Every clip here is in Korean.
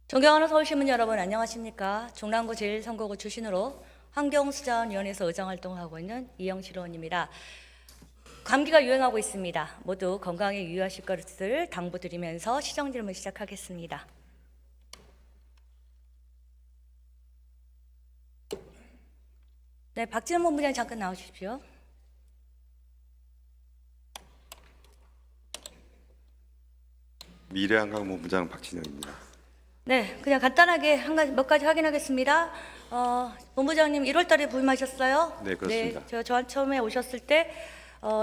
존경하는 서울시민 여러분, 안녕하십니까? 종남구 제1선거구 출신으로 환경수자원위원회에서 의정활동하고 있는 이영실 의원입니다. 감기가 유행하고 있습니다. 모두 건강에 유의하실 것을 당부드리면서 시정질문 시작하겠습니다. 네, 박지원 본부장 잠깐 나오십시오. 미래한강본부장 박진영입니다. 네, 그냥 간단하게 몇 가지 확인하겠습니다. 본부장님 1월 달에 부임하셨어요? 네, 그렇습니다. 네, 저 처음에 오셨을 때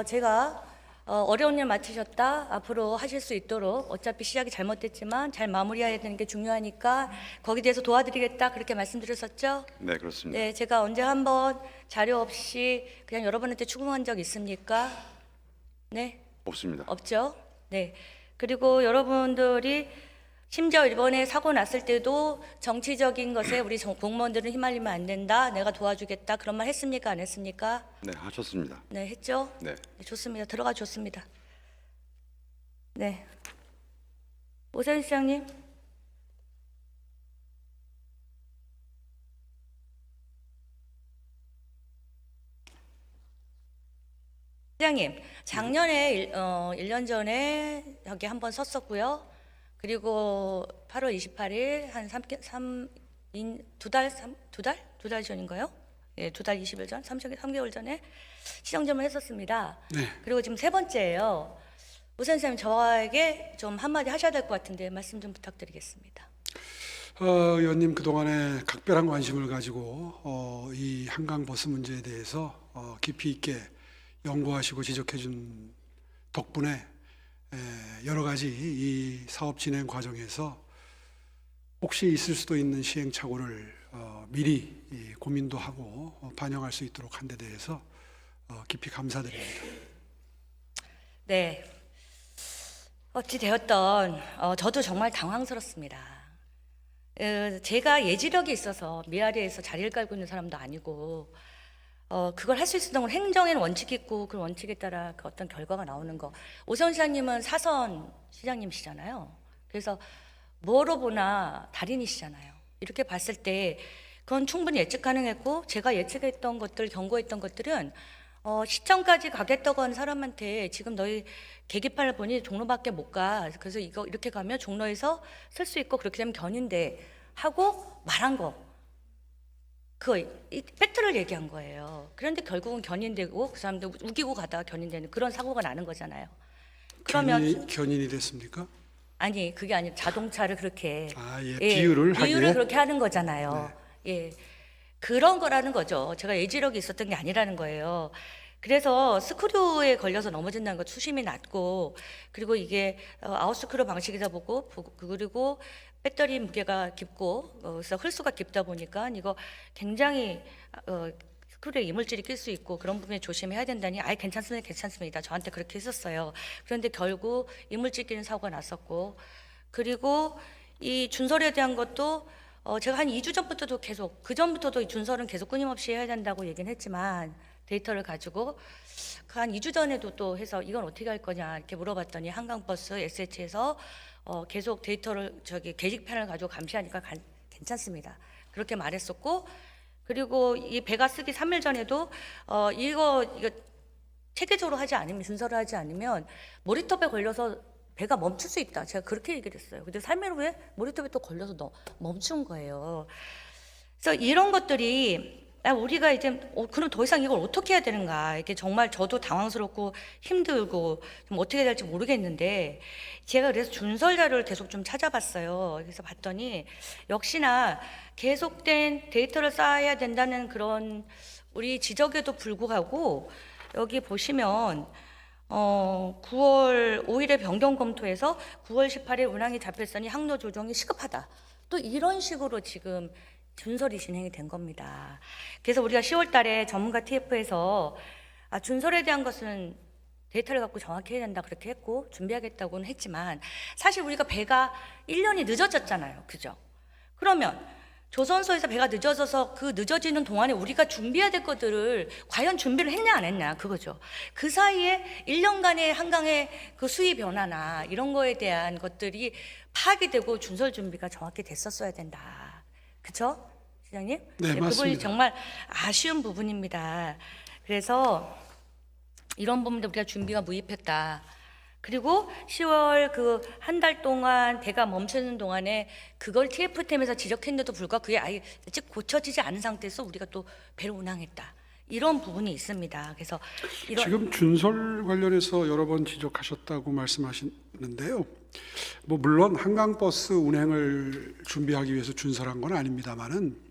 제가 어려운 일 맡으셨다. 앞으로 하실 수 있도록 어차피 시작이 잘못됐지만 잘 마무리해야 되는 게 중요하니까 거기에 대해서 도와드리겠다. 그렇게 말씀드렸었죠? 네, 그렇습니다. 네, 제가 언제 한번 자료 없이 그냥 여러분한테 추궁한 적 있습니까? 네? 없습니다. 없죠? 네. 그리고 여러분들이 심지어 이번에 사고 났을 때도 정치적인 것에 우리 공무원들은 휘말리면 안 된다. 내가 도와주겠다. 그런 말 했습니까? 안 했습니까? 네, 하셨습니다. 네, 했죠? 네, 네, 좋습니다. 들어가 좋습니다. 네. 오세훈 시장님. 시장님, 작년에 1년 전에 여기 한번 섰었고요. 그리고 8월 28일 한 2달 전인가요? 예, 2달 20일 전, 3개월 전에 시정점을 했었습니다. 네. 그리고 지금 세 번째예요. 우선 선생님 저에게 좀 한마디 하셔야 될 것 같은데 말씀 좀 부탁드리겠습니다. 의원님 그동안에 각별한 관심을 가지고 이 한강 버스 문제에 대해서 깊이 있게 연구하시고 지적해 준 덕분에 여러 가지 이 사업 진행 과정에서 혹시 있을 수도 있는 시행착오를 미리 고민도 하고 반영할 수 있도록 한 데 대해서 깊이 감사드립니다. 네. 어찌 되었던 저도 정말 당황스럽습니다. 제가 예지력이 있어서 미아리에서 자리를 깔고 있는 사람도 아니고 그걸 할 수 있었던 건 행정에는 원칙이 있고 그 원칙에 따라 그 어떤 결과가 나오는 거. 오세훈 시장님은 사선 시장님이시잖아요. 그래서 뭐로 보나 달인이시잖아요. 이렇게 봤을 때 그건 충분히 예측 가능했고 제가 예측했던 것들, 경고했던 것들은 시청까지 가겠다고 한 사람한테 지금 너희 계기판을 보니 종로밖에 못 가. 그래서 이거 이렇게 가면 종로에서 쓸 수 있고 그렇게 되면 견인돼 하고 말한 거. 이 팩트를 얘기한 거예요. 그런데 결국은 견인되고 그 사람들 우기고 가다가 견인되는 그런 사고가 나는 거잖아요. 그러면 견인이 됐습니까? 아니 그게 아니라 자동차를 그렇게 비유를 하기에? 그렇게 하는 거잖아요. 예, 그런 거라는 거죠. 제가 예지력이 있었던 게 아니라는 거예요. 그래서 스크류에 걸려서 넘어진다는 거 수심이 낮고 그리고 이게 아웃스크류 방식이다 보고 그리고 배터리 무게가 깊고 그래서 흘수가 깊다 보니까 이거 굉장히 스크류에 이물질이 낄 수 있고 그런 부분에 조심해야 된다니 아예 괜찮습니다. 저한테 그렇게 했었어요. 그런데 결국 이물질 끼는 사고가 났었고 그리고 이 준설에 대한 것도 제가 한 2주 전부터도 계속 그 전부터도 이 준설은 계속 끊임없이 해야 된다고 얘기는 했지만 데이터를 가지고 그 한 2주 전에도 또 해서 이건 어떻게 할 거냐 이렇게 물어봤더니 한강버스 SH에서 계속 데이터를 계획편을 가지고 감시하니까 괜찮습니다. 그렇게 말했었고 그리고 이 배가 쓰기 3일 전에도 이거 체계적으로 하지 않으면 준설을 하지 않으면 모리톱에 걸려서 배가 멈출 수 있다. 제가 그렇게 얘기를 했어요. 근데 3일 후에 모리톱에 또 걸려서 멈춘 거예요. 그래서 이런 것들이 우리가 이제 그럼 더 이상 이걸 어떻게 해야 되는가 이게 정말 저도 당황스럽고 힘들고 좀 어떻게 해야 될지 모르겠는데 제가 그래서 준설 자료를 계속 좀 찾아봤어요. 그래서 봤더니 역시나 계속된 데이터를 쌓아야 된다는 그런 우리 지적에도 불구하고 여기 보시면 9월 5일에 변경 검토해서 9월 18일 운항이 잡혔으니 항로 조정이 시급하다. 또 이런 식으로 지금 준설이 진행이 된 겁니다. 그래서 우리가 10월 달에 전문가 TF에서 준설에 대한 것은 데이터를 갖고 정확히 해야 된다 그렇게 했고 준비하겠다고는 했지만 사실 우리가 배가 1년이 늦어졌잖아요. 그죠? 그러면 조선소에서 배가 늦어져서 그 늦어지는 동안에 우리가 준비해야 될 것들을 과연 준비를 했냐 안 했냐 그거죠. 그 사이에 1년간의 한강의 그 수위 변화나 이런 거에 대한 것들이 파악이 되고 준설 준비가 정확히 됐었어야 된다. 그렇죠? 시장님? 네, 그 부분이 맞습니다. 정말 아쉬운 부분입니다. 그래서 이런 부분도 우리가 준비가 무입했다. 그리고 10월 그 한 달 동안 배가 멈추는 동안에 그걸 TF팀에서 지적했는데도 불구하고 그게 아예 아직 고쳐지지 않은 상태에서 우리가 또 배를 운항했다. 이런 부분이 있습니다. 그래서 이런 지금 준설 관련해서 여러 번 지적하셨다고 말씀하시는데요. 뭐 물론 한강버스 운행을 준비하기 위해서 준설한 건 아닙니다만은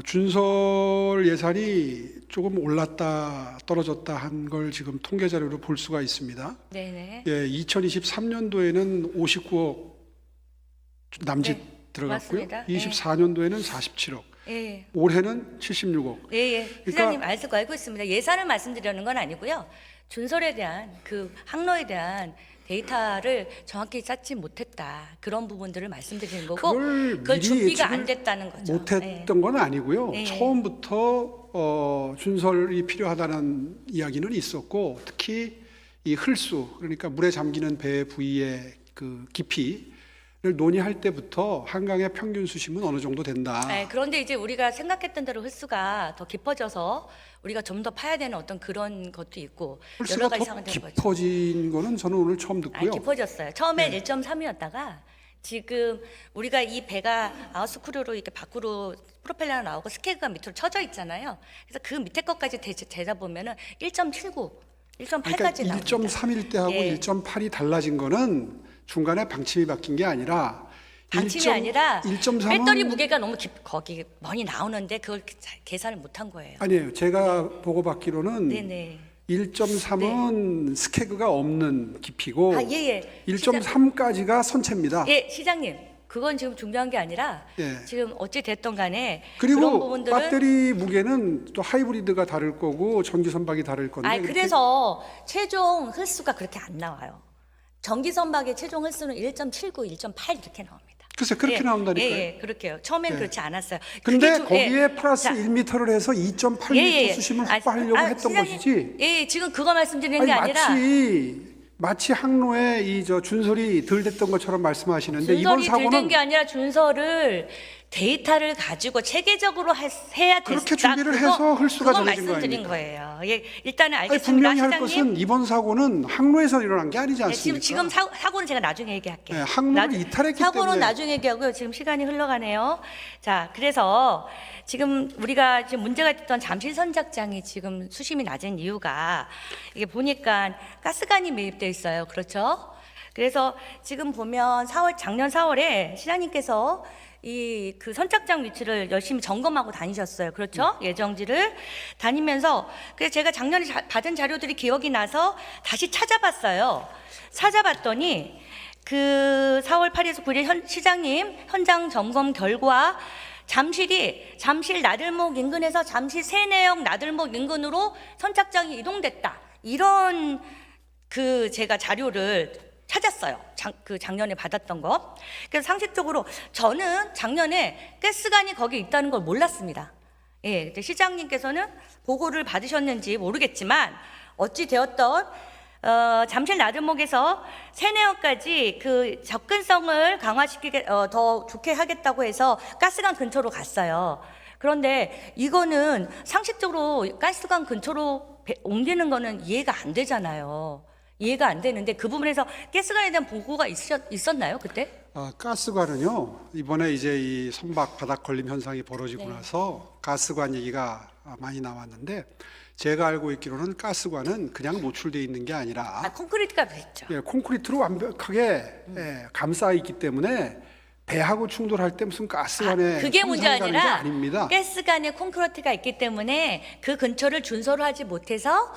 준설 예산이 조금 올랐다 떨어졌다 한 걸 지금 통계 자료로 볼 수가 있습니다. 네네. 예, 2023년도에는 59억 남짓 네, 들어갔고요. 맞습니다. 24년도에는 47억, 예. 올해는 76억. 예. 그러니까 시장님 알고 있습니다. 예산을 말씀드리는 건 아니고요. 준설에 대한 그 항로에 대한 데이터를 정확히 쌓지 못했다. 그런 부분들을 말씀드리는 거고 그걸 미리 준비가 예측을 안 됐다는 거죠. 못했던 건 아니고요. 네. 처음부터 준설이 필요하다는 이야기는 있었고 특히 이 흘수 그러니까 물에 잠기는 배 부위의 그 깊이를 논의할 때부터 한강의 평균 수심은 어느 정도 된다. 그런데 이제 우리가 생각했던 대로 횟수가 더 깊어져서 우리가 좀 더 파야 되는 어떤 그런 것도 있고 여러 흘수가 가지 더 상황이 거죠. 깊어진 거는 저는 오늘 처음 듣고요. 깊어졌어요. 처음에 1.3이었다가 지금 우리가 이 배가 아웃스크루로 이렇게 밖으로 프로펠러가 나오고 스케그가 밑으로 쳐져 있잖아요. 그래서 그 밑에 것까지 재다 보면은 1.79, 1.8까지 그러니까 나옵니다. 1.3일 때하고 예. 1.8이 달라진 거는 중간에 방침이 바뀐 게 아니라 방침이 아니라 1.3은 배터리 무게가 너무 거기 많이 나오는데 그걸 계산을 못한 거예요. 아니에요. 제가 보고받기로는 네네. 1.3은 스케그가 없는 깊이고 예. 1.3까지가 선체입니다. 예, 시장님. 그건 지금 중요한 게 아니라 예. 지금 어찌 됐던 간에 그런 그리고 부분들은 배터리 무게는 또 하이브리드가 다를 거고 전기 선박이 다를 건데 이렇게 그래서 최종 횟수가 그렇게 안 나와요. 전기 선박의 최종 횟수는 1.79, 1.8 이렇게 나옵니다. 글쎄 그렇게 나온다니까요. 예, 그렇게요. 처음엔 예. 그렇지 않았어요. 근데 그게 거기에 플러스 자, 1m를 해서 2.8m 수심을 확보하려고 했던 시장님, 것이지. 예, 지금 그거 말씀드리는 게 아니라 마치 항로에 준설이 덜 됐던 것처럼 말씀하시는데 이번 준설이 들된 사고는 게 아니라 준설을 데이터를 가지고 체계적으로 해야 됐다. 그렇게 준비를 해서 흘수가 그거 정해진 거 말씀드린 아닙니까? 거예요. 예, 일단은 아니, 알겠습니다, 분명히 할 시장님. 것은 이번 사고는 항로에서 일어난 게 아니지 네, 않습니까? 지금 사고는 제가 나중에 얘기할게요. 네, 항로를 이탈했기 사고는 때문에. 나중에 얘기하고요. 지금 시간이 흘러가네요. 자, 그래서 지금 우리가 지금 문제가 됐던 잠실 선착장이 지금 수심이 낮은 이유가 이게 보니까 가스관이 매입돼 있어요. 그렇죠? 그래서 지금 보면 작년 4월에 시장님께서 그 선착장 위치를 열심히 점검하고 다니셨어요. 그렇죠? 예정지를 다니면서 그래서 제가 작년에 받은 자료들이 기억이 나서 다시 찾아봤어요. 찾아봤더니 그 4월 8일에서 9일 시장님 현장 점검 결과 잠실 나들목 인근에서 잠실 세내역 나들목 인근으로 선착장이 이동됐다. 이런 제가 자료를 찾았어요. 작년에 받았던 거. 그래서 상식적으로 저는 작년에 가스관이 거기 있다는 걸 몰랐습니다. 예, 근데 시장님께서는 보고를 받으셨는지 모르겠지만 어찌 되었던 잠실 나들목에서 세내역까지 그 접근성을 강화시키게 더 좋게 하겠다고 해서 가스관 근처로 갔어요. 그런데 이거는 상식적으로 가스관 근처로 옮기는 거는 이해가 안 되잖아요. 이해가 안 되는데 그 부분에서 가스관에 대한 보고가 있었나요 그때? 가스관은요 이번에 이제 이 선박 바닥 걸림 현상이 벌어지고 나서 가스관 얘기가 많이 나왔는데 제가 알고 있기로는 가스관은 그냥 노출돼 있는 게 아니라 콘크리트가 됐죠. 예, 콘크리트로 완벽하게 감싸 있기 때문에 배하고 충돌할 때 무슨 가스관에 그게 문제가 손상이 가는 게 아니라 아닙니다. 가스관에 콘크리트가 있기 때문에 그 근처를 준설을 하지 못해서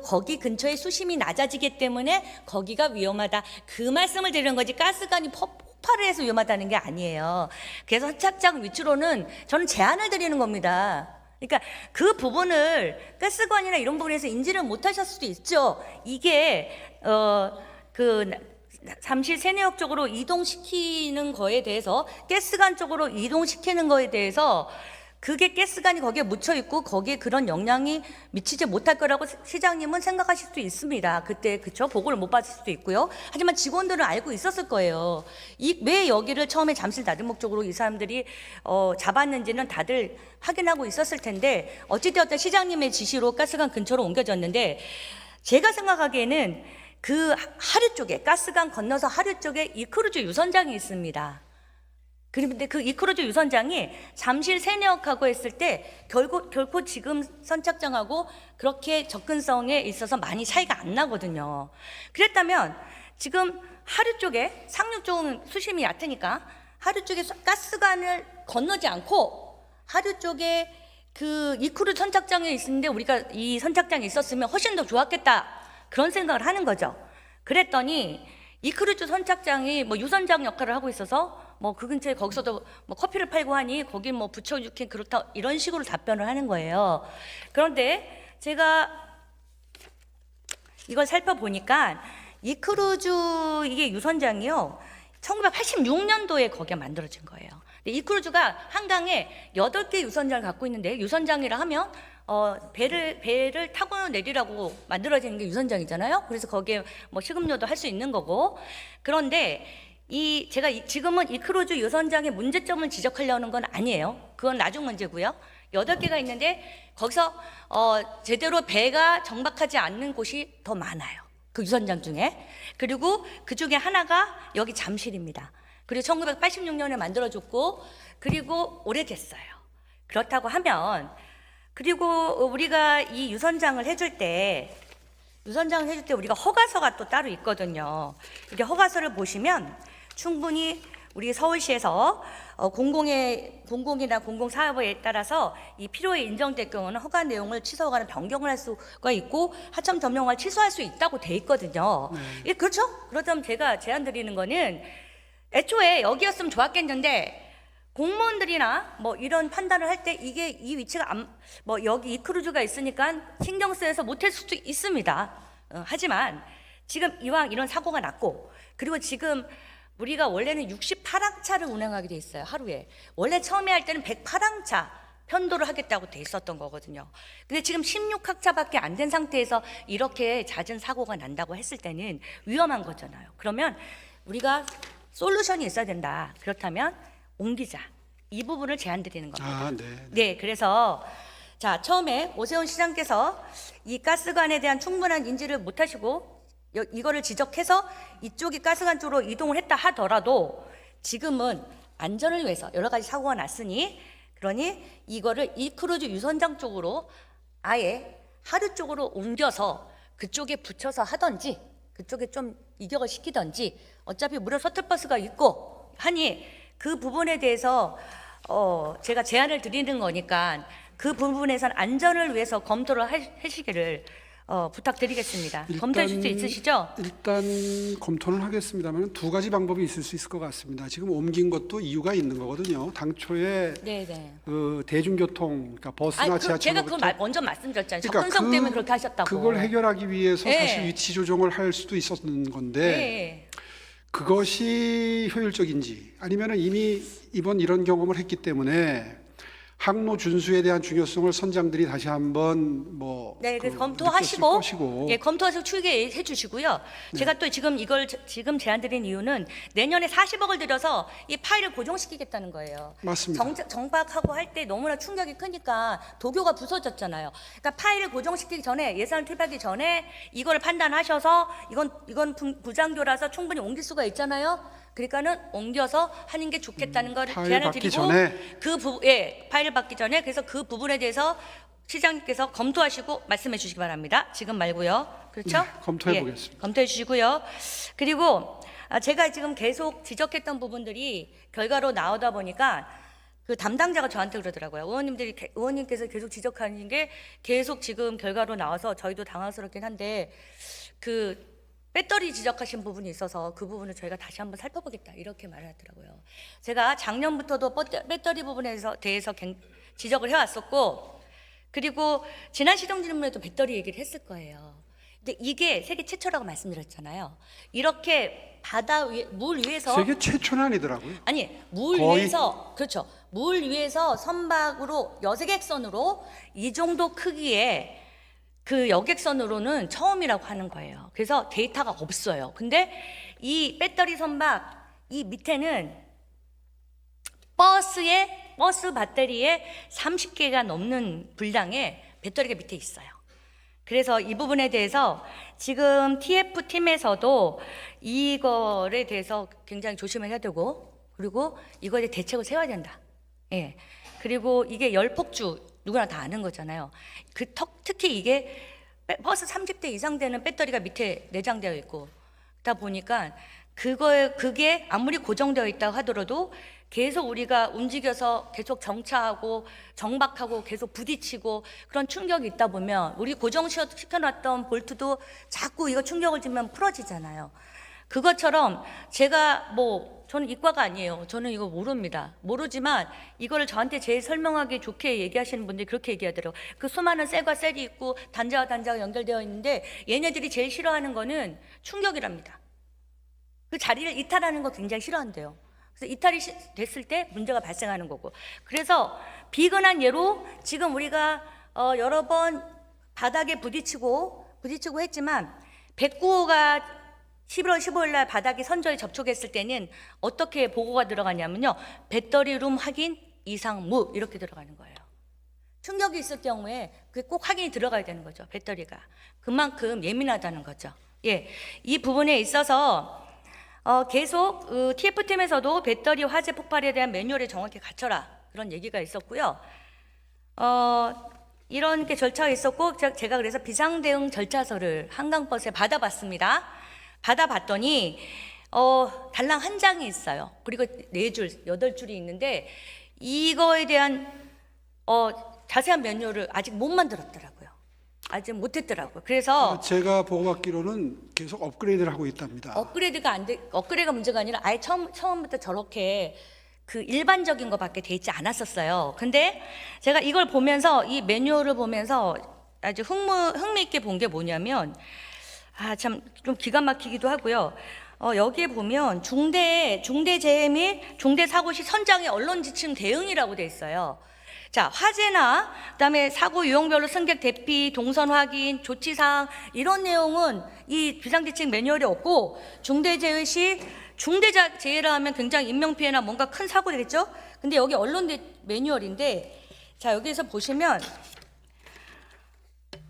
거기 근처에 수심이 낮아지기 때문에 거기가 위험하다. 그 말씀을 드리는 거지 가스관이 폭발을 해서 위험하다는 게 아니에요. 그래서 선착장 위치로는 저는 제안을 드리는 겁니다. 그러니까 그 부분을 가스관이나 이런 부분에서 인지를 못하셨을 수도 있죠. 이게 잠실 세내역 쪽으로 이동시키는 거에 대해서 가스관 쪽으로 이동시키는 거에 대해서 그게 가스관이 거기에 묻혀 있고 거기에 그런 영향이 미치지 못할 거라고 시장님은 생각하실 수 있습니다. 그때 그쵸 보고를 못 받을 수도 있고요. 하지만 직원들은 알고 있었을 거예요. 왜 여기를 처음에 잠실 나들목 쪽으로 이 사람들이 잡았는지는 다들 확인하고 있었을 텐데 어찌되었든 시장님의 지시로 가스관 근처로 옮겨졌는데 제가 생각하기에는 그 하류 쪽에 가스관 건너서 하류 쪽에 이크루즈 유선장이 있습니다. 그런데 그 이크루즈 유선장이 잠실 세내역하고 했을 때 결코 지금 선착장하고 그렇게 접근성에 있어서 많이 차이가 안 나거든요. 그랬다면 지금 하류 쪽에 상류 쪽은 수심이 얕으니까 하류 쪽에 가스관을 건너지 않고 하류 쪽에 그 이크루즈 선착장에 있는데 우리가 이 선착장이 있었으면 훨씬 더 좋았겠다 그런 생각을 하는 거죠. 그랬더니 이크루즈 선착장이 뭐 유선장 역할을 하고 있어서 뭐 그 근처에 거기서도 뭐 커피를 팔고 하니 거기 뭐 붙여주긴 그렇다 이런 식으로 답변을 하는 거예요. 그런데 제가 이걸 살펴보니까 이크루즈 이게 유선장이요 1986년도에 거기에 만들어진 거예요. 이크루즈가 한강에 8개 유선장을 갖고 있는데 유선장이라 하면 배를 타고 내리라고 만들어지는 게 유선장이잖아요. 그래서 거기에 뭐 식음료도 할 수 있는 거고. 그런데 제가 지금은 이크루즈 유선장의 문제점을 지적하려는 건 아니에요. 그건 나중 문제고요. 8개가 있는데 거기서 제대로 배가 정박하지 않는 곳이 더 많아요. 그 유선장 중에. 그리고 그 중에 하나가 여기 잠실입니다. 그리고 1986년에 만들어졌고 그리고 오래됐어요. 그렇다고 하면 그리고 우리가 이 유선장을 해줄 때 우리가 허가서가 또 따로 있거든요. 이게 허가서를 보시면 충분히 우리 서울시에서 공공이나 공공사업에 따라서 이 필요에 인정될 경우는 허가 내용을 취소하거나 변경을 할 수가 있고 하청 점용을 취소할 수 있다고 돼 있거든요. 예, 그렇죠? 그렇다면 제가 제안 드리는 거는 애초에 여기였으면 좋았겠는데 공무원들이나 뭐 이런 판단을 할 때 이게 이 위치가 뭐 여기 이크루즈가 있으니까 신경 쓰여서 못할 수도 있습니다. 하지만 지금 이왕 이런 사고가 났고 그리고 지금 우리가 원래는 68항차를 운행하게 돼 있어요. 하루에. 원래 처음에 할 때는 108항차 편도를 하겠다고 돼 있었던 거거든요. 근데 지금 16항차밖에 안 된 상태에서 이렇게 잦은 사고가 난다고 했을 때는 위험한 거잖아요. 그러면 우리가 솔루션이 있어야 된다. 그렇다면 옮기자. 이 부분을 제안드리는 겁니다. 네, 그래서 자 처음에 오세훈 시장께서 이 가스관에 대한 충분한 인지를 못하시고 이거를 지적해서 이쪽이 가스관 쪽으로 이동을 했다 하더라도 지금은 안전을 위해서 여러 가지 사고가 났으니 그러니 이거를 이크루즈 유선장 쪽으로 아예 하류 쪽으로 옮겨서 그쪽에 붙여서 하든지 그쪽에 좀 이격을 시키든지 어차피 무료 셔틀버스가 있고 하니 그 부분에 대해서 제가 제안을 드리는 거니까 그 부분에선 안전을 위해서 검토를 하시기를 부탁드리겠습니다. 검토해 줄 수 있으시죠? 일단 검토는 하겠습니다만 두 가지 방법이 있을 수 있을 것 같습니다. 지금 옮긴 것도 이유가 있는 거거든요. 당초에 그 대중교통, 그러니까 버스나 지하철 제가 그걸 먼저 말씀드렸잖아요. 접근성 때문에 그렇게 하셨다고. 그걸 해결하기 위해서 네. 사실 위치 조정을 할 수도 있었는 건데 네. 그것이 효율적인지 아니면 이미 이번 이런 경험을 했기 때문에 항로 준수에 대한 중요성을 선장들이 다시 한번 그래서 검토하시고 것이고. 예, 검토하시고 추이해 주시고요. 제가 또 지금 이걸 지금 제안드린 이유는 내년에 40억을 들여서 이 파일을 고정시키겠다는 거예요. 맞습니다. 정박하고 할 때 너무나 충격이 크니까 도교가 부서졌잖아요. 그러니까 파일을 고정시키기 전에 예산을 투입하기 전에 이걸 판단하셔서 이건 부장교라서 충분히 옮길 수가 있잖아요. 그러니까는 옮겨서 하는 게 좋겠다는 걸 제안을 드리고 파일을 받기 전에 그래서 그 부분에 대해서 시장님께서 검토하시고 말씀해 주시기 바랍니다. 지금 말고요. 그렇죠? 네, 검토해 보겠습니다. 검토해 주시고요. 그리고 제가 지금 계속 지적했던 부분들이 결과로 나오다 보니까 그 담당자가 저한테 그러더라고요. 의원님께서 계속 지적하는 게 계속 지금 결과로 나와서 저희도 당황스럽긴 한데 그 배터리 지적하신 부분이 있어서 그 부분을 저희가 다시 한번 살펴보겠다 이렇게 말을 하더라고요. 제가 작년부터도 배터리 부분에 대해서 지적을 해왔었고 그리고 지난 시정질문에도 배터리 얘기를 했을 거예요. 근데 이게 세계 최초라고 말씀드렸잖아요. 이렇게 바다 위에 물 위에서 세계 최초는 아니더라고요. 아니 물 거의- 위에서 그렇죠. 물 위에서 선박으로 여객선으로 이 정도 크기의 그 여객선으로는 처음이라고 하는 거예요. 그래서 데이터가 없어요. 근데 이 배터리 선박 이 밑에는 버스 배터리에 30개가 넘는 분량의 배터리가 밑에 있어요. 그래서 이 부분에 대해서 지금 TF팀에서도 이거에 대해서 굉장히 조심을 해야 되고, 그리고 이거에 대해 대책을 세워야 된다. 예. 그리고 이게 열폭주 누구나 다 아는 거잖아요. 특히 이게 버스 30대 이상 되는 배터리가 밑에 내장되어 있고, 그러다 보니까 그게 아무리 고정되어 있다고 하더라도 계속 우리가 움직여서 계속 정차하고 정박하고 계속 부딪히고 그런 충격이 있다 보면 우리 고정시켜놨던 볼트도 자꾸 이거 충격을 주면 풀어지잖아요. 그것처럼 제가 저는 이과가 아니에요. 저는 이거 모르지만 이거를 저한테 제일 설명하기 좋게 얘기하시는 분들이 그렇게 얘기하더라고요. 그 수많은 셀과 셀이 있고 단자와 단자가 연결되어 있는데 얘네들이 제일 싫어하는 거는 충격이랍니다. 그 자리를 이탈하는 거 굉장히 싫어한대요. 그래서 이탈이 됐을 때 문제가 발생하는 거고. 그래서 비근한 예로 지금 우리가 여러 번 바닥에 부딪히고 했지만 109호가 11월 15일 날 바닥에 선저에 접촉했을 때는 어떻게 보고가 들어가냐면요. 배터리 룸 확인 이상 무 이렇게 들어가는 거예요. 충격이 있을 경우에 그게 꼭 확인이 들어가야 되는 거죠. 배터리가. 그만큼 예민하다는 거죠. 예. 이 부분에 있어서 계속 TF팀에서도 배터리 화재 폭발에 대한 매뉴얼을 정확히 갖춰라 그런 얘기가 있었고요. 이런 게 절차가 있었고 제가 그래서 비상대응 절차서를 한강버스에 받아봤습니다. 받아봤더니 달랑 한 장이 있어요. 그리고 4줄, 8줄이 있는데 이거에 대한 자세한 매뉴얼을 아직 못 만들었더라고요. 아직 못했더라고요. 그래서 제가 보고받기로는 계속 업그레이드를 하고 있답니다. 업그레이드가 문제가 아니라 아예 처음부터 저렇게 그 일반적인 것밖에 돼 있지 않았었어요. 근데 제가 이걸 보면서 이 매뉴얼을 보면서 아주 흥미있게 본 게 뭐냐면 참 좀 기가 막히기도 하고요. 여기에 보면 중대재해 및 중대사고 시 선장의 언론 지침 대응이라고 돼 있어요. 자, 화재나 그다음에 사고 유형별로 승객 대피, 동선 확인, 조치사항 이런 내용은 이 비상대책 매뉴얼에 없고 중대재해 시 중대재해라 하면 굉장히 인명피해나 뭔가 큰 사고 되겠죠? 근데 여기 언론 매뉴얼인데 자, 여기에서 보시면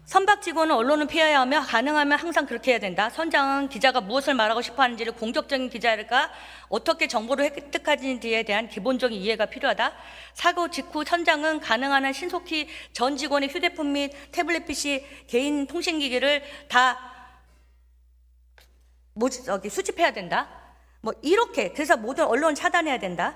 선박 직원은 언론을 피해야 하며 가능하면 항상 그렇게 해야 된다. 선장은 기자가 무엇을 말하고 싶어 하는지를 공격적인 기자가 어떻게 정보를 획득하는지에 대한 기본적인 이해가 필요하다. 사고 직후 선장은 가능한 한 신속히 전 직원의 휴대폰 및 태블릿 PC, 개인 통신기기를 다 수집해야 된다. 이렇게 그래서 모든 언론을 차단해야 된다.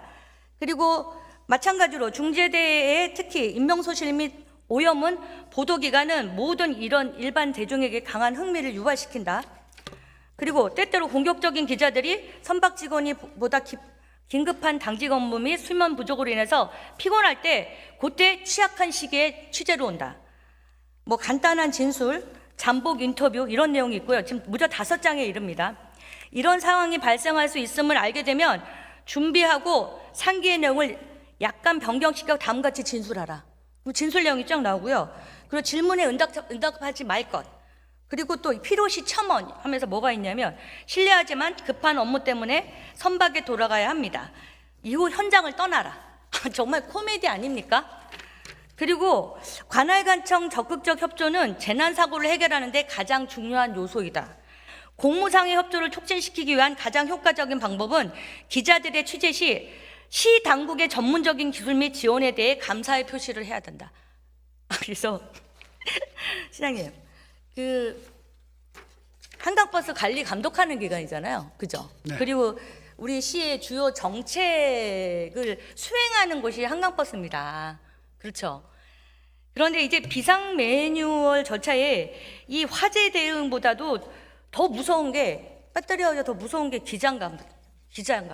그리고 마찬가지로 중재대에 특히 인명소실 및 오염은 보도기관은 모든 이런 일반 대중에게 강한 흥미를 유발시킨다. 그리고 때때로 공격적인 기자들이 선박 직원이 보다 긴급한 당직 업무 및 수면 부족으로 인해서 피곤할 때 그때 취약한 시기에 취재로 온다. 간단한 진술, 잠복 인터뷰 이런 내용이 있고요. 지금 무려 5장에 이릅니다. 이런 상황이 발생할 수 있음을 알게 되면 준비하고 상기의 내용을 약간 변경시켜 다음같이 진술하라. 진술 내용이 쫙 나오고요. 그리고 질문에 응답하지 말 것. 그리고 또 필요시 첨언 하면서 뭐가 있냐면 실례하지만 급한 업무 때문에 선박에 돌아가야 합니다. 이후 현장을 떠나라. 정말 코미디 아닙니까? 그리고 관할관청 적극적 협조는 재난사고를 해결하는 데 가장 중요한 요소이다. 공무상의 협조를 촉진시키기 위한 가장 효과적인 방법은 기자들의 취재 시 당국의 전문적인 기술 및 지원에 대해 감사의 표시를 해야 된다. 그래서 시장님, 한강버스 관리 감독하는 기관이잖아요, 그죠? 네. 그리고 우리 시의 주요 정책을 수행하는 곳이 한강버스입니다. 그렇죠? 그런데 이제 비상 매뉴얼 절차에 이 화재 대응보다도 더 무서운 게 배터리 화재 더 무서운 게 기자인가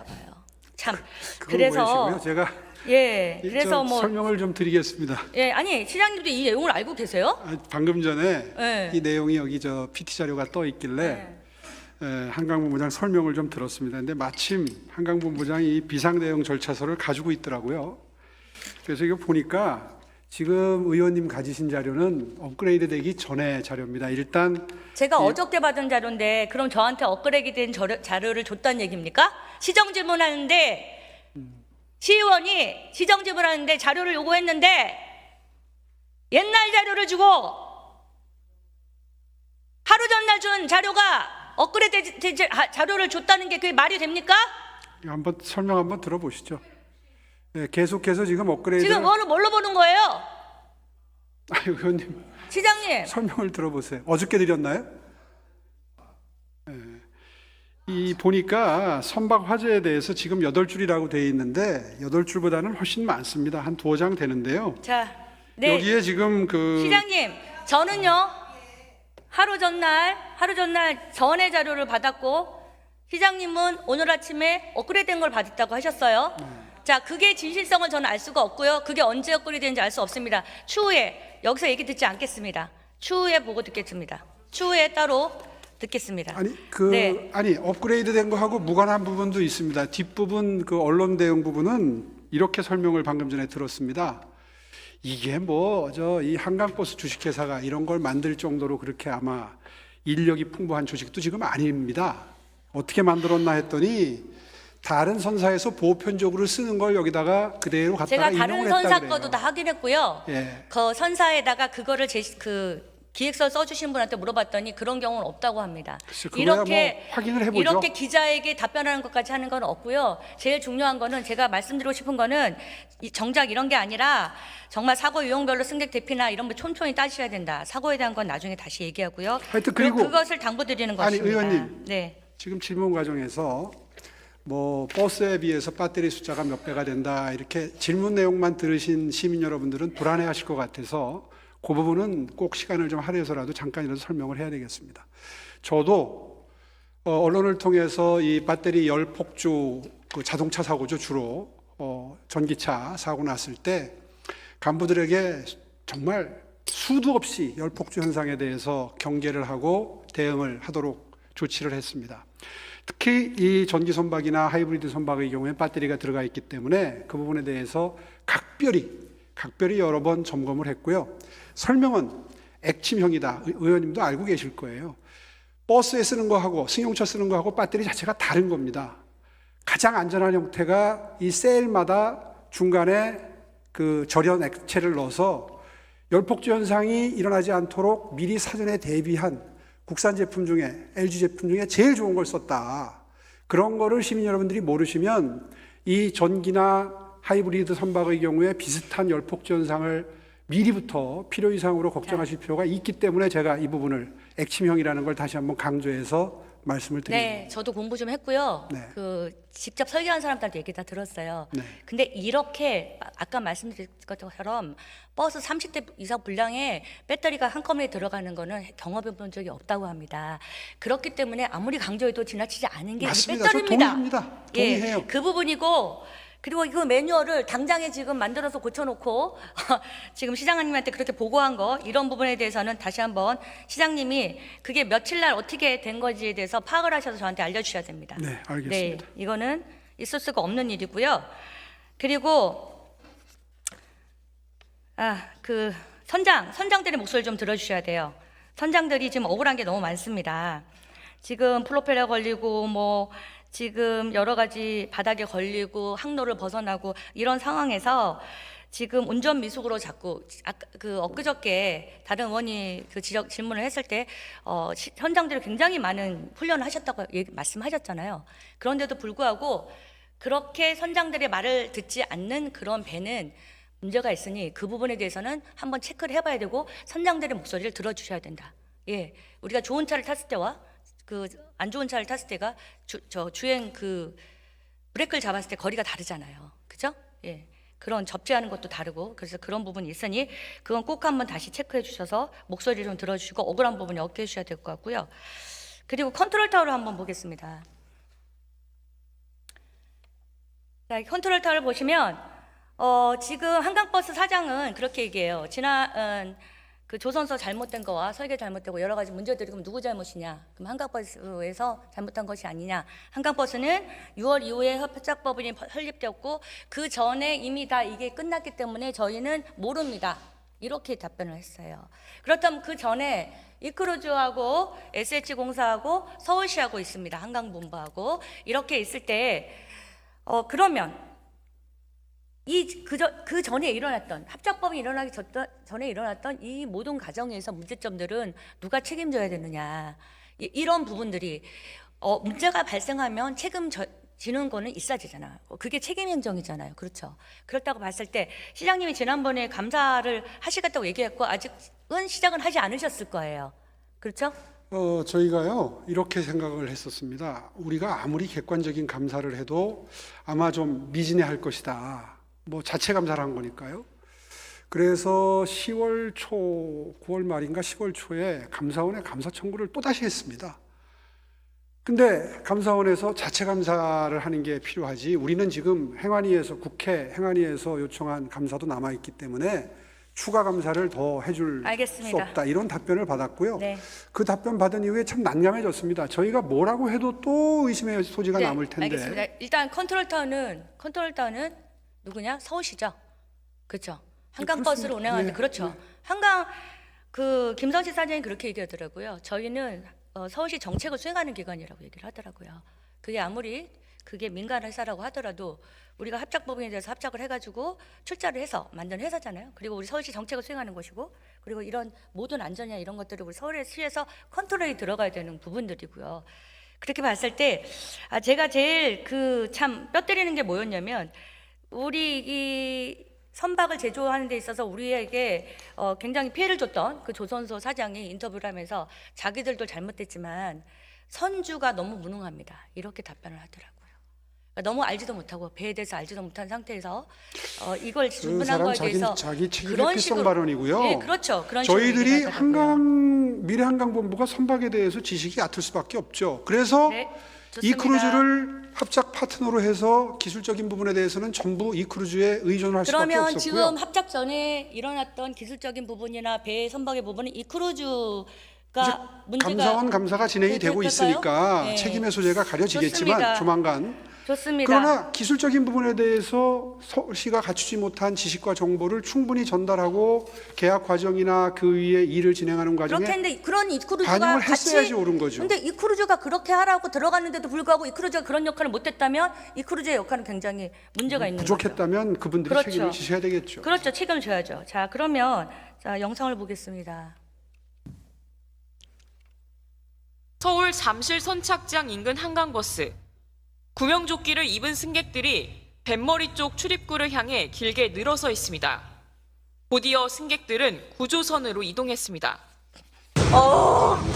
봐요. 참. 그건 그래서 뭐시고요? 제가 예, 이 그래서 좀 뭐 설명을 좀 드리겠습니다. 예, 아니 시장님도 이 내용을 알고 계세요? 방금 전에 네. 이 내용이 여기 저 PT 자료가 떠 있길래 한강본부장 설명을 좀 들었습니다. 근데 마침 한강본부장이 이 비상대응 절차서를 가지고 있더라고요. 그래서 이거 보니까 지금 의원님 가지신 자료는 업그레이드 되기 전에 자료입니다. 일단 제가 어저께 받은 자료인데 그럼 저한테 업그레이드 된 자료를 줬다는 얘기입니까? 시정 질문하는데 시의원이 시정 질문하는데 자료를 요구했는데 옛날 자료를 주고 하루 전날 준 자료가 업그레이드 된 자료를 줬다는 게 그게 말이 됩니까? 한번 설명 한번 들어보시죠. 네, 계속해서 지금 업그레이드. 지금 뭘로 보는 거예요? 의원님 시장님. 설명을 들어보세요. 어저께 드렸나요? 이 보니까 선박 화재에 대해서 지금 8줄이라고 되어 있는데 8줄보다는 훨씬 많습니다. 한 2장 되는데요. 자, 네. 여기에 지금 그 시장님, 저는요 하루 전날 전의 자료를 받았고 시장님은 오늘 아침에 업그레이드된 걸 받았다고 하셨어요. 자, 그게 진실성을 저는 알 수가 없고요. 그게 언제 업그레이드된지 알 수 없습니다. 추후에 여기서 얘기 듣지 않겠습니다. 추후에 보고 듣겠습니다. 추후에 따로 듣겠습니다. 아니 아니 업그레이드된 거하고 무관한 부분도 있습니다. 뒷부분 그 언론 대응 부분은 이렇게 설명을 방금 전에 들었습니다. 이게 뭐 저 이 한강버스 주식회사가 이런 걸 만들 정도로 그렇게 아마 인력이 풍부한 조직도 지금 아닙니다. 어떻게 만들었나 했더니 다른 선사에서 보편적으로 쓰는 걸 여기다가 그대로 갖다가 제가 인용을 다른 했다 선사 그래요. 거도 다 확인했고요. 예. 그 선사에다가 그거를 기획서 써주신 분한테 물어봤더니 그런 경우는 없다고 합니다. 글쎄, 그거야 뭐 확인을 해보죠. 이렇게 기자에게 답변하는 것까지 하는 건 없고요. 제일 중요한 거는 제가 말씀드리고 싶은 거는 정작 이런 게 아니라 정말 사고 유형별로 승객 대피나 이런 거 촘촘히 따지셔야 된다. 사고에 대한 건 나중에 다시 얘기하고요. 하여튼 그리고 그것을 당부드리는 아니, 것입니다. 의원님. 네. 지금 질문 과정에서 뭐 버스에 비해서 배터리 숫자가 몇 배가 된다 이렇게 질문 내용만 들으신 시민 여러분들은 불안해하실 것 같아서 그 부분은 꼭 시간을 좀 할애해서라도 잠깐이라도 설명을 해야 되겠습니다. 저도 언론을 통해서 이 배터리 열 폭주 그 자동차 사고죠 주로 전기차 사고 났을 때 간부들에게 정말 수도 없이 열 폭주 현상에 대해서 경계를 하고 대응을 하도록 조치를 했습니다. 특히 이 전기 선박이나 하이브리드 선박의 경우에 배터리가 들어가 있기 때문에 그 부분에 대해서 각별히 여러 번 점검을 했고요. 설명은 액침형이다. 의원님도 알고 계실 거예요. 버스에 쓰는 거하고 승용차 쓰는 거하고 배터리 자체가 다른 겁니다. 가장 안전한 형태가 이 셀마다 중간에 그 절연 액체를 넣어서 열폭주 현상이 일어나지 않도록 미리 사전에 대비한 국산 제품 중에 LG 제품 중에 제일 좋은 걸 썼다. 그런 거를 시민 여러분들이 모르시면 이 전기나 하이브리드 선박의 경우에 비슷한 열폭주 현상을 미리부터 필요 이상으로 걱정하실 필요가 있기 때문에 제가 이 부분을 액침형이라는 걸 다시 한번 강조해서 말씀을 드립니다. 네, 저도 공부 좀 했고요. 네. 직접 설계한 사람들한테 얘기 다 들었어요. 네. 근데 이렇게 아까 말씀드린 것처럼 버스 30대 이상 분량에 배터리가 한꺼번에 들어가는 거는 경험해 본 적이 없다고 합니다. 그렇기 때문에 아무리 강조해도 지나치지 않은 게 이 맞습니다. 저 배터리입니다. 동의합니다. 동의해요. 예, 그 부분이고 그리고 이거 매뉴얼을 당장에 지금 만들어서 고쳐놓고 지금 시장님한테 그렇게 보고한 거 이런 부분에 대해서는 다시 한번 시장님이 그게 며칠 날 어떻게 된 건지에 대해서 파악을 하셔서 저한테 알려주셔야 됩니다. 네, 알겠습니다. 네, 이거는 있을 수가 없는 일이고요. 그리고 그 선장들의 목소리 좀 들어주셔야 돼요. 선장들이 지금 억울한 게 너무 많습니다. 지금 프로펠러 걸리고 뭐 지금 여러 가지 바닥에 걸리고 항로를 벗어나고 이런 상황에서 지금 운전 미숙으로 자꾸 엊그저께 다른 의원이 질문을 했을 때 현장들이 굉장히 많은 훈련을 하셨다고 말씀하셨잖아요. 그런데도 불구하고 그렇게 선장들의 말을 듣지 않는 그런 배는 문제가 있으니 그 부분에 대해서는 한번 체크를 해봐야 되고 선장들의 목소리를 들어주셔야 된다. 예, 우리가 좋은 차를 탔을 때와 안 좋은 차를 탔을 때가 주행 브레이크를 잡았을 때 거리가 다르잖아요. 그죠? 예. 그런 접지하는 것도 다르고 그래서 그런 부분이 있으니 그건 꼭 한번 다시 체크해 주셔서 목소리를 좀 들어주시고 억울한 부분이 없게 해주셔야 될 것 같고요. 그리고 컨트롤 타워를 한번 보겠습니다. 자, 컨트롤 타워를 보시면 지금 한강버스 사장은 그렇게 얘기해요. 지난 그 조선소 잘못된 거와 설계 잘못되고 여러 가지 문제들이 그럼 누구 잘못이냐? 그럼 한강버스에서 잘못한 것이 아니냐? 한강버스는 6월 이후에 협작법인이 설립되었고 그 전에 이미 다 이게 끝났기 때문에 저희는 모릅니다. 이렇게 답변을 했어요. 그렇다면 그 전에 이크루즈하고 SH공사하고 서울시하고 있습니다. 한강본부하고 이렇게 있을 때 그러면 그 전에 일어났던 합작법이 일어나기 전에 일어났던 이 모든 과정에서 문제점들은 누가 책임져야 되느냐 이런 부분들이 문제가 발생하면 책임지는 거는 있어야되잖아요. 그게 책임행정이잖아요. 그렇죠. 그렇다고 봤을 때 시장님이 지난번에 감사를 하시겠다고 얘기했고 아직은 시작은 하지 않으셨을 거예요. 그렇죠? 저희가요 이렇게 생각을 했었습니다. 우리가 아무리 객관적인 감사를 해도 아마 좀 미진해할 것이다. 뭐 자체 감사를 한 거니까요. 그래서 10월 초, 9월 말인가 10월 초에 감사원에 감사 청구를 또다시 했습니다. 근데 감사원에서 자체 감사를 하는 게 필요하지 우리는 지금 국회 행안위에서 요청한 감사도 남아있기 때문에 추가 감사를 더 해줄 알겠습니다. 수 없다 이런 답변을 받았고요. 네. 그 답변 받은 이후에 참 난감해졌습니다. 저희가 뭐라고 해도 또 의심의 소지가 네, 남을 텐데. 알겠습니다. 일단 컨트롤 타워는 누구냐? 서울시죠. 그렇죠. 한강버스를 그렇습니다. 운행하는데 네, 그렇죠. 네. 한강 김성식 사장이 그렇게 얘기하더라고요. 저희는 서울시 정책을 수행하는 기관이라고 얘기를 하더라고요. 그게 민간 회사라고 하더라도 우리가 합작법인에 대해서 합작을 해가지고 출자를 해서 만든 회사잖아요. 그리고 우리 서울시 정책을 수행하는 것이고, 그리고 이런 모든 안전이나 이런 것들을 우리 서울시에서 컨트롤이 들어가야 되는 부분들이고요. 그렇게 봤을 때 제가 제일 참 뼈 때리는 게 뭐였냐면 우리 이 선박을 제조하는 데 있어서 우리에게 굉장히 피해를 줬던 그 조선소 사장이 인터뷰를 하면서 자기들도 잘못됐지만 선주가 너무 무능합니다. 이렇게 답변을 하더라고요. 그러니까 너무 알지도 못하고 배에 대해서 알지도 못한 상태에서 이걸 그 주문한 사람 거에 대해서 자기 책임 그런 회피성 식으로- 발언이고요. 예, 그렇죠. 그런 식으로 저희들이 얘기를 하더라고요. 미래한강본부가 선박에 대해서 지식이 얕을 수밖에 없죠. 그래서 네, 이 좋습니다. 크루즈를 합작 파트너로 해서 기술적인 부분에 대해서는 전부 이 크루즈에 의존을 할 수밖에 그러면 없었고요. 지금 합작 전에 일어났던 기술적인 부분이나 배 선박의 부분은 이 크루즈가 문제가 감사원 감사가 진행이 되고 될까요? 있으니까 네. 책임의 소재가 가려지겠지만 좋습니다. 조만간. 좋습니다. 그러나 기술적인 부분에 대해서 서울시가 갖추지 못한 지식과 정보를 충분히 전달하고 계약 과정이나 그 위에 일을 진행하는 과정에 그렇겠는데 그런 이 크루즈가 반영을 같이 했어야지 옳은 거죠. 근데 이 크루즈가 그렇게 하라고 들어갔는데도 불구하고 이 크루즈가 그런 역할을 못했다면 이 크루즈의 역할은 굉장히 문제가 있는 거죠. 부족했다면 그분들이 그렇죠. 책임을 지셔야 되겠죠. 그렇죠. 책임을 져야죠. 자, 그러면 영상을 보겠습니다. 서울 잠실 선착장 인근 한강버스. 구명조끼를 입은 승객들이 뱃머리 쪽 출입구를 향해 길게 늘어서 있습니다. 곧이어 승객들은 구조선으로 이동했습니다.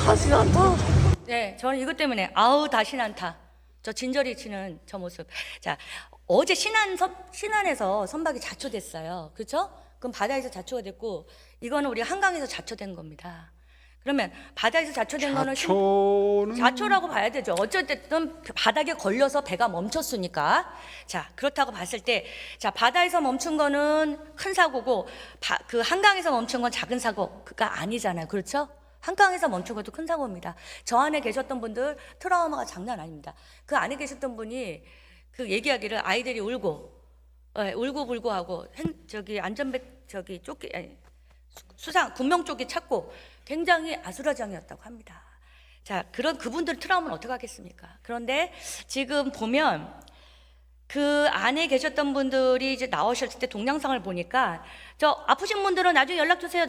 다시 난타. 네, 저는 이것 때문에 다시 난타. 저 진저리 치는 저 모습. 자, 어제 신안에서 선박이 자초됐어요. 그렇죠? 그럼 바다에서 자초가 됐고 이거는 우리 한강에서 자초된 겁니다. 그러면 바다에서 자초된 거는 자초라고 봐야 되죠. 어쨌든 바닥에 걸려서 배가 멈췄으니까. 자, 그렇다고 봤을 때, 자, 바다에서 멈춘 거는 큰 사고고, 그 한강에서 멈춘 건 작은 사고가 아니잖아요. 그렇죠? 한강에서 멈춘 것도 큰 사고입니다. 저 안에 계셨던 분들 트라우마가 장난 아닙니다. 그 안에 계셨던 분이 그 얘기하기를 아이들이 울고불고 하고 안전벨 조끼 군명 조끼 찾고 굉장히 아수라장이었다고 합니다. 자, 그분들 트라우마는 어떻게 하겠습니까? 그런데 지금 보면 그 안에 계셨던 분들이 이제 나오셨을 때 동영상을 보니까 아프신 분들은 나중에 연락 주세요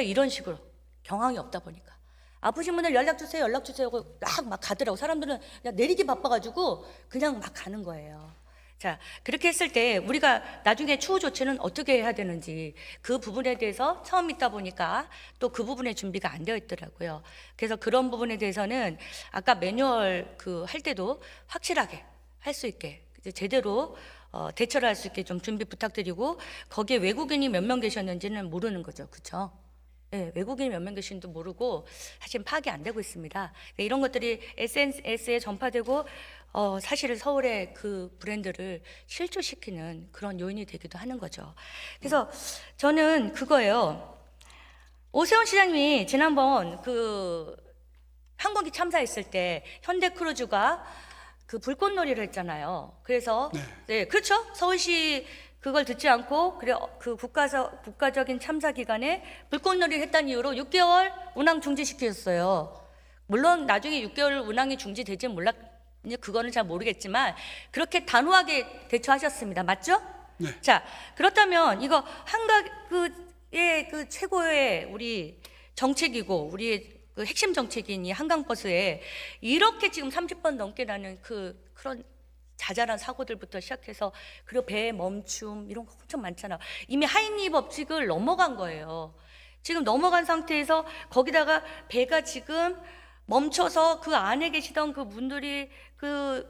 이런 식으로 경황이 없다 보니까 아프신 분들 연락 주세요 하고 막 가더라고. 사람들은 그냥 내리기 바빠가지고 그냥 막 가는 거예요. 자, 그렇게 했을 때 우리가 나중에 추후 조치는 어떻게 해야 되는지 그 부분에 대해서 처음 있다 보니까 또 그 부분의 준비가 안 되어 있더라고요. 그래서 그런 부분에 대해서는 아까 매뉴얼 할 때도 확실하게 할 수 있게 제대로 대처를 할 수 있게 좀 준비 부탁드리고 거기에 외국인이 몇 명 계셨는지는 모르는 거죠. 그렇죠? 네, 외국인이 몇 명 계신지도 모르고 사실 파악이 안 되고 있습니다. 이런 것들이 SNS에 전파되고 사실 서울의 그 브랜드를 실추시키는 그런 요인이 되기도 하는 거죠. 그래서 저는 그거예요. 오세훈 시장님이 지난번 그 항공기 참사했을 때 현대크루즈가 그 불꽃놀이를 했잖아요. 그래서 네, 그렇죠. 서울시 그걸 듣지 않고 그래 그 국가적인 참사 기간에 불꽃놀이를 했다는 이유로 6개월 운항 중지시켰어요. 물론 나중에 6개월 운항이 중지될지 그거는 잘 모르겠지만 그렇게 단호하게 대처하셨습니다. 맞죠? 네. 자, 그렇다면 이거 한국의 그 최고의 우리 정책이고 우리의 그 핵심 정책인 이 한강버스에 이렇게 지금 30번 넘게 나는 그런 자잘한 사고들부터 시작해서 그리고 배 멈춤 이런 거 엄청 많잖아. 이미 하이니 법칙을 넘어간 거예요. 지금 넘어간 상태에서 거기다가 배가 지금 멈춰서 그 안에 계시던 그 분들이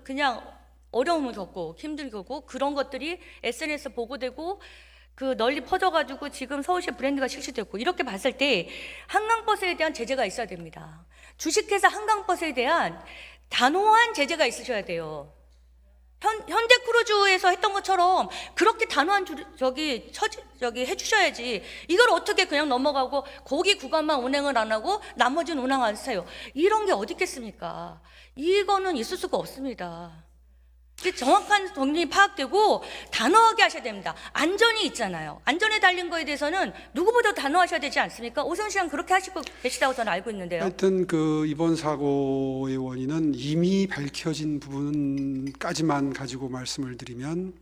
그냥 어려움을 겪고 힘들고 그런 것들이 SNS 보고되고 그 널리 퍼져가지고 지금 서울시 브랜드가 실시됐고 이렇게 봤을 때 한강버스에 대한 제재가 있어야 됩니다. 주식회사 한강버스에 대한 단호한 제재가 있으셔야 돼요. 현대크루즈에서 했던 것처럼 그렇게 단호한 저기 해주셔야지. 이걸 어떻게 그냥 넘어가고 거기 구간만 운행을 안 하고 나머지는 운항 안 해요. 이런 게 어디 있겠습니까? 이거는 있을 수가 없습니다. 정확한 동력이 파악되고 단호하게 하셔야 됩니다. 안전이 있잖아요. 안전에 달린 거에 대해서는 누구보다 단호하셔야 되지 않습니까? 오세훈 시장 그렇게 하시고 계시다고 저는 알고 있는데요. 하여튼 그 이번 사고의 원인은 이미 밝혀진 부분까지만 가지고 말씀을 드리면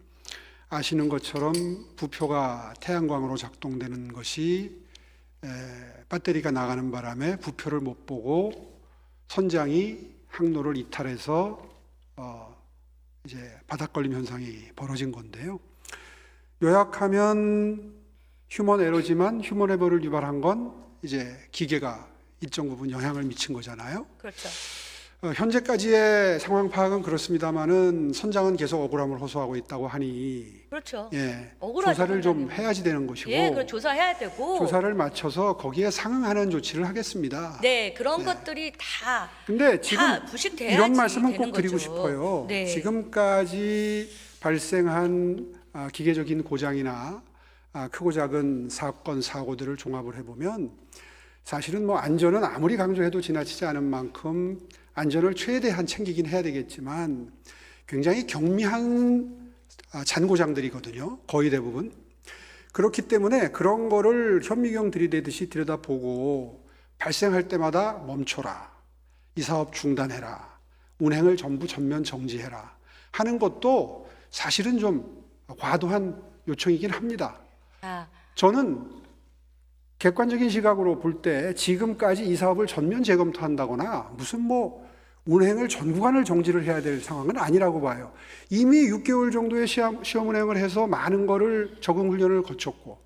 아시는 것처럼 부표가 태양광으로 작동되는 것이 배터리가 나가는 바람에 부표를 못 보고 선장이 항로를 이탈해서 이제 바닥걸림 현상이 벌어진 건데요. 요약하면 휴먼 에러지만 휴먼 에러를 유발한 건 이제 기계가 일정 부분 영향을 미친 거잖아요. 그렇죠. 현재까지의 상황 파악은 그렇습니다만은 선장은 계속 억울함을 호소하고 있다고 하니 그렇죠. 조사를 억울하죠, 좀 해야지 되는 것이고 그 조사해야 되고 조사를 마쳐서 거기에 상응하는 조치를 하겠습니다. 네, 그런 것들이 다 근데 지금 부식돼야지 이런 말씀은 되는 꼭 드리고 거죠. 싶어요. 네. 지금까지 발생한 기계적인 고장이나 크고 작은 사건 사고들을 종합을 해보면 사실은 뭐 안전은 아무리 강조해도 지나치지 않은 만큼 안전을 최대한 챙기긴 해야 되겠지만 굉장히 경미한 잔고장들이거든요. 거의 대부분. 그렇기 때문에 그런 거를 현미경 들이대듯이 들여다보고 발생할 때마다 멈춰라. 이 사업 중단해라. 운행을 전부 전면 정지해라. 하는 것도 사실은 좀 과도한 요청이긴 합니다. 저는 객관적인 시각으로 볼 때 지금까지 이 사업을 전면 재검토한다거나 무슨 뭐 운행을 전 구간을 정지를 해야 될 상황은 아니라고 봐요. 이미 6개월 정도의 시험 운행을 해서 많은 거를 적응 훈련을 거쳤고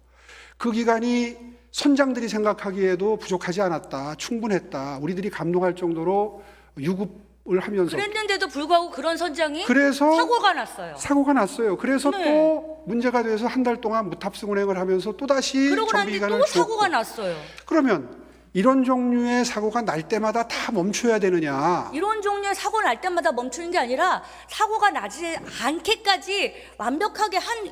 그 기간이 선장들이 생각하기에도 부족하지 않았다. 충분했다. 우리들이 감동할 정도로 유급을 하면서 그랬는데도 불구하고 그런 선장이 그래서 사고가 났어요. 그래서 또 문제가 돼서 한 달 동안 무탑승 운행을 하면서 또다시 그러고 난 정비 뒤에 기간을 또 주었고 사고가 났어요. 그러면 이런 종류의 사고가 날 때마다 다 멈춰야 되느냐? 이런 종류의 사고 날 때마다 멈추는 게 아니라 사고가 나지 않게까지 완벽하게 한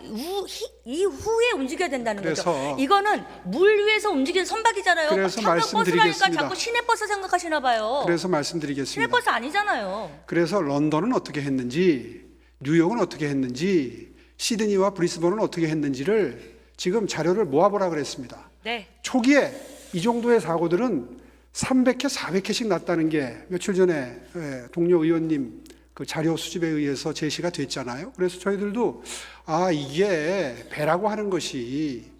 이후에 움직여야 된다는 거죠. 그래서 이거는 물 위에서 움직이는 선박이잖아요. 그래서 한강버스라니까 말씀드리겠습니다. 자꾸 시내버스 생각하시나 봐요. 그래서 말씀드리겠습니다. 시내버스 아니잖아요. 그래서 런던은 어떻게 했는지, 뉴욕은 어떻게 했는지, 시드니와 브리스번은 어떻게 했는지를 지금 자료를 모아보라 그랬습니다. 네. 초기에 이 정도의 사고들은 300회, 400회씩 났다는 게 며칠 전에 동료 의원님 그 자료 수집에 의해서 제시가 됐잖아요. 그래서 저희들도 이게 배라고 하는 것이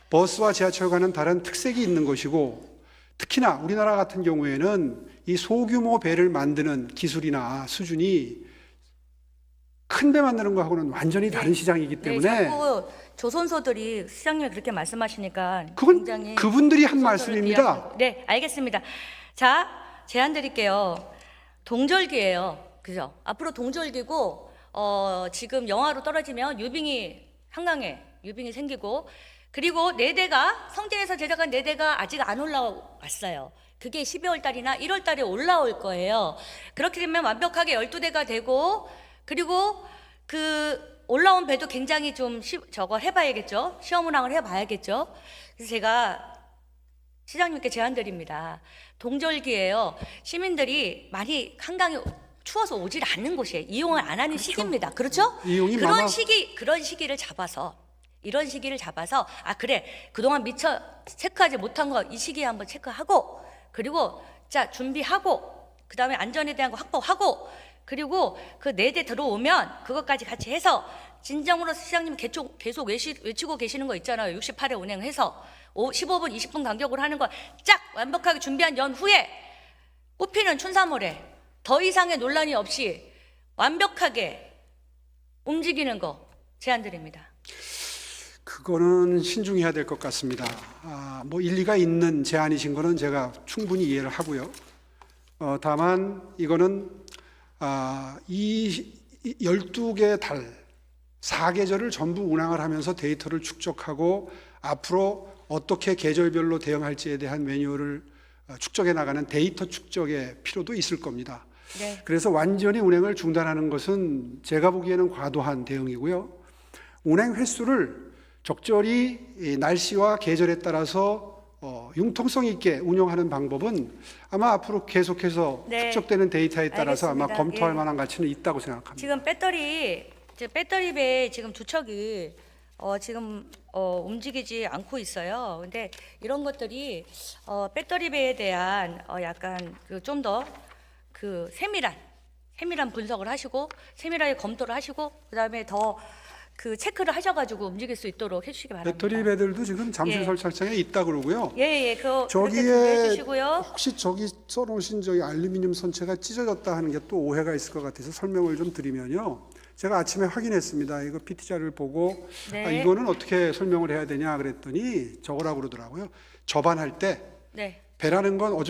버스와 지하철과는 다른 특색이 있는 것이고 특히나 우리나라 같은 경우에는 이 소규모 배를 만드는 기술이나 수준이 큰 배 만드는 거하고는 완전히 다른 시장이기 때문에 자꾸 조선소들이 시장님이 그렇게 말씀하시니까 그건 굉장히 그분들이 한 조선소를 말씀입니다. 비하하고. 네, 알겠습니다. 자, 제안 드릴게요. 동절기예요. 그죠? 앞으로 동절기고 지금 영하로 떨어지면 한강에 유빙이 생기고 그리고 4대가 성전에서 제작한 4대가 아직 안 올라왔어요. 그게 12월 달이나 1월 달에 올라올 거예요. 그렇게 되면 완벽하게 12대가 되고, 그리고 그 올라온 배도 굉장히 좀 저거 해봐야겠죠. 시험 운항을 해봐야겠죠. 그래서 제가 시장님께 제안드립니다. 동절기예요. 시민들이 많이 한강에 추워서 오질 않는 곳이에요. 이용을 안 하는 시기입니다. 그렇죠? 이용이 그런 시기를 잡아서, 이런 시기를 잡아서, 아 그래 그동안 미처 체크하지 못한 거 이 시기에 한번 체크하고, 그리고 자 준비하고, 그 다음에 안전에 대한 거 확보하고, 그리고 그 4대 들어오면 그것까지 같이 해서 진정으로 시장님 계속 외치고 계시는 거 있잖아요. 68회 운행해서 15분 20분 간격으로 하는 거 쫙 완벽하게 준비한 연후에 뽑히는 춘삼월에 더 이상의 논란이 없이 완벽하게 움직이는 거 제안드립니다. 그거는 신중해야 될 것 같습니다. 뭐 일리가 있는 제안이신 거는 제가 충분히 이해를 하고요. 다만 이거는 이 12개 달 4계절을 전부 운항을 하면서 데이터를 축적하고 앞으로 어떻게 계절별로 대응할지에 대한 매뉴얼을 축적해 나가는 데이터 축적의 필요도 있을 겁니다. 네. 그래서 완전히 운행을 중단하는 것은 제가 보기에는 과도한 대응이고요. 운행 횟수를 적절히 이 날씨와 계절에 따라서 융통성 있게 운영하는 방법은 아마 앞으로 계속해서 네. 축적되는 데이터에 따라서 아마 알겠습니다. 검토할 예. 만한 가치는 있다고 생각합니다. 지금 배터리 배 지금 2척이 지금 움직이지 않고 있어요. 근데 이런 것들이 배터리 배에 대한 약간 좀 더 그 세밀한 분석을 하시고 세밀하게 검토를 하시고 그다음에 더 그 체크를 하셔가지고 움직일 수 있도록 해주시기 바랍니다. 배터리 배들도 지금 잠실 예. 설착장에 있다 그러고요. 예, 그렇게 저기에 준비해 주시고요. 혹시 저기 써놓으신 저기 알루미늄 선체가 찢어졌다 하는 게 또 오해가 있을 것 같아서 설명을 좀 드리면요. 제가 아침에 확인했습니다. 이거 PT 자료를 보고 네. 이거는 어떻게 설명을 해야 되냐 그랬더니 저거라고 그러더라고요. 접안할 때 네, 배라는 건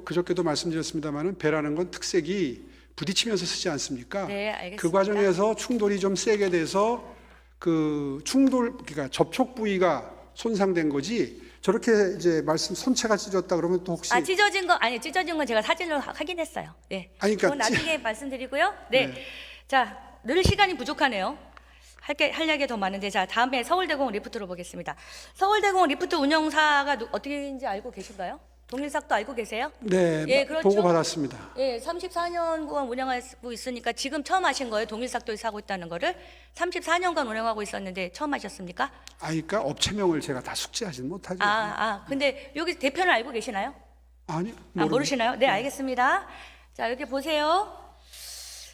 그저께도 말씀드렸습니다만은 배라는 건 특색이 부딪히면서 쓰지 않습니까? 네, 알겠습니다. 그 과정에서 충돌이 좀 세게 돼서 그러니까 접촉 부위가 손상된 거지. 저렇게 이제 선체가 찢어졌다 그러면 또 혹시 찢어진 건 제가 사진으로 확인했어요. 네. 아니, 그러니까 그건 나중에 말씀드리고요. 네. 네. 자, 늘 시간이 부족하네요. 할 얘기가 더 많은데, 자, 다음에 서울대공원 리프트로 보겠습니다. 서울대공원 리프트 운영사가 어떻게인지 알고 계신가요? 동일삭도 알고 계세요? 네, 예, 그렇죠. 보고 받았습니다. 예, 34년간 운영하고 있으니까 지금 처음 하신 거예요? 동일삭도에 사고 있다는 거를? 34년간 운영하고 있었는데 처음 하셨습니까? 그러니까 업체명을 제가 다 숙지하지는 못하죠. 근데 여기 대표는 알고 계시나요? 아니, 모르시나요? 네, 알겠습니다. 자, 여기 보세요.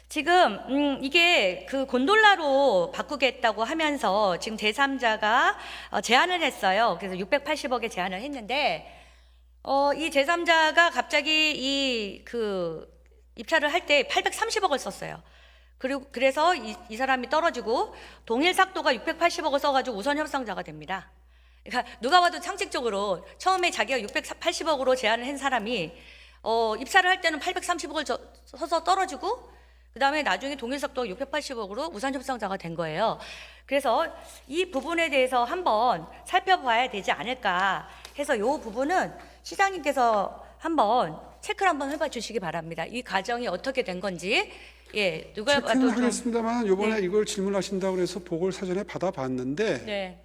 지금 이게 그 곤돌라로 바꾸겠다고 하면서 지금 제3자가 제안을 했어요. 그래서 680억에 제안을 했는데 이 제3자가 갑자기 입찰을 할 때 830억을 썼어요. 그래서 이 사람이 떨어지고 동일삭도가 680억을 써가지고 우선 협상자가 됩니다. 그러니까 누가 봐도 상식적으로 처음에 자기가 680억으로 제안을 한 사람이 입찰을 할 때는 830억을 써서 떨어지고 그 다음에 나중에 동일삭도가 680억으로 우선 협상자가 된 거예요. 그래서 이 부분에 대해서 한번 살펴봐야 되지 않을까 해서 이 부분은 시장님께서 한번 체크를 한번 해봐 주시기 바랍니다. 이 과정이 어떻게 된 건지. 예, 누가 봐도 체크는 좀. 하겠습니다만 이번에 네. 이걸 질문하신다고 해서 보고를 사전에 받아봤는데 네.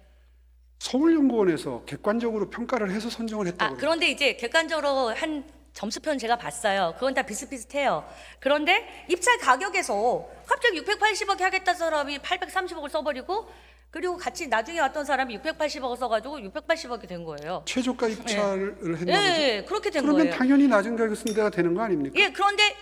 서울연구원에서 객관적으로 평가를 해서 선정을 했다고. 그런데 이제 객관적으로 한 점수표는 제가 봤어요. 그건 다 비슷비슷해요. 그런데 입찰 가격에서 갑자기 680억에 하겠다 사람이 830억을 써버리고 그리고 같이 나중에 왔던 사람이 680억을 써가지고 680억이 된 거예요. 최저가 입찰을 했나 보죠. 예, 그렇게 된 그러면 거예요. 당연히 낮은 가격 쓴 데가 되는 거 아닙니까? 예, 그런데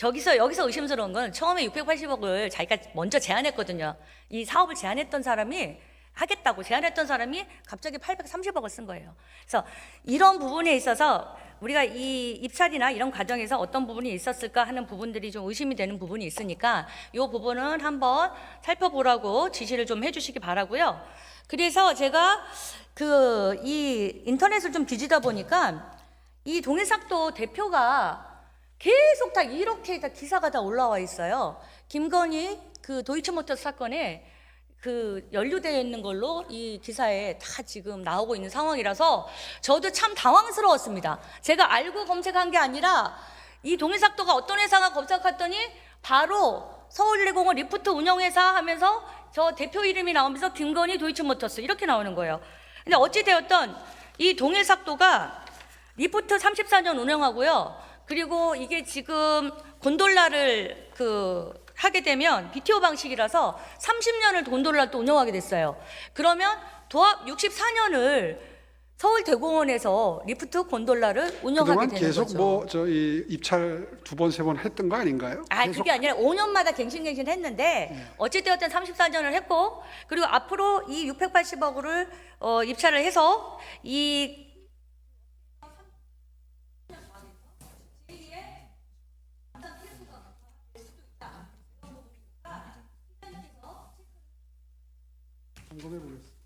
여기서 의심스러운 건 처음에 680억을 자기가 먼저 제안했거든요. 이 사업을 제안했던 사람이 하겠다고 제안했던 사람이 갑자기 830억을 쓴 거예요. 그래서 이런 부분에 있어서 우리가 이 입찰이나 이런 과정에서 어떤 부분이 있었을까 하는 부분들이 좀 의심이 되는 부분이 있으니까 이 부분은 한번 살펴보라고 지시를 좀 해주시기 바라고요. 그래서 제가 이 인터넷을 좀 뒤지다 보니까 이 동일삭도 대표가 계속 다 이렇게 다 기사가 다 올라와 있어요. 김건희 그 도이치모터스 사건에 그 연루되어 있는 걸로 이 기사에 다 지금 나오고 있는 상황이라서 저도 참 당황스러웠습니다. 제가 알고 검색한 게 아니라 이 동일삭도가 어떤 회사가 검색했더니 바로 서울리공원 리프트 운영회사 하면서 저 대표 이름이 나오면서 김건희 도이치모터스 이렇게 나오는 거예요. 근데 어찌되었던 이 동일삭도가 리프트 34년 운영하고요. 그리고 이게 지금 곤돌라를 하게 되면 BTO 방식이라서 30년을 곤돌라를 또 운영하게 됐어요. 그러면 도합 64년을 서울대공원에서 리프트 곤돌라를 운영하게 그동안 되는 계속 거죠. 뭐 저희 입찰 2번, 3번 했던 거 아닌가요? 그게 아니라 5년마다 갱신갱신 했는데 어찌되었든 34년을 했고 그리고 앞으로 이 680억을 입찰을 해서 이 점검해 보겠습니다.